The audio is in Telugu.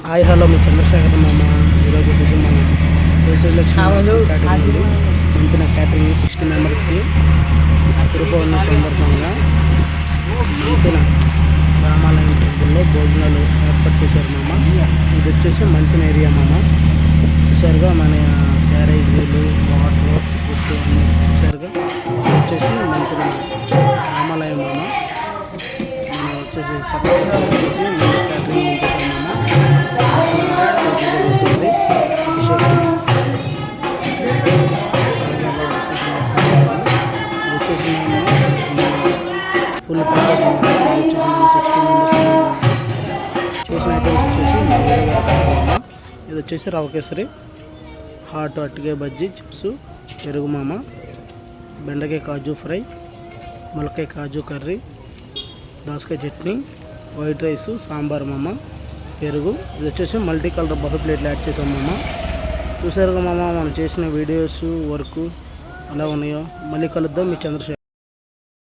హాయ్ హలో మీ చంద్రశేఖర్ మామ. ఈరోజు వచ్చేసి మన శ్రీలక్ష్మి క్యాటరింగ్ మంతిన క్యాటరింగ్ 60 మెంబర్స్కి తిరుపతి ఉన్న సందర్భంగా మంతిన రామాలయం టెంపుల్లో భోజనాలు ఏర్పాటు చేశారు మామ. ఇది వచ్చేసి మంతిన ఏరియా మామ. చూసారుగా మన క్యారేజీలు వాటర్ ఫుడ్ అన్నీ చూసారుగా. ఇది వచ్చేసి మంతిన రామాలయం మామ. మనం వచ్చేసి సక్కగా వచ్చేసి క్యాటరింగ్ నింపేశాం మామ. జరుగుతుంది అభిషేకం. ఇది వచ్చేసి ఫుల్ ప్యాకేజ్ వచ్చేసి మన 60 మెంబర్స్ చేసిన ఐటమ్స్ వచ్చేసి ఇది వచ్చేసి రవ కేసరి, హాట్ అట్టికాయ బజ్జీ, చిప్స్, పెరుగు మామ, బెండకాయ కాజు ఫ్రై, ములక్కాయ కాజు కర్రీ, దోసకాయ చట్నీ, వైట్ రైస్, సాంబార్ మామ, పెరుగు. ఇది వచ్చేసి మల్టీ కలర్ బఫే ప్లేట్లు యాడ్ చేసాం మామ. చూసారుగా మామ మనం చేసిన వీడియోస్ వర్క్ ఎలా ఉన్నాయో. మళ్ళీ కలుద్దాం మీ చంద్రశేఖర్.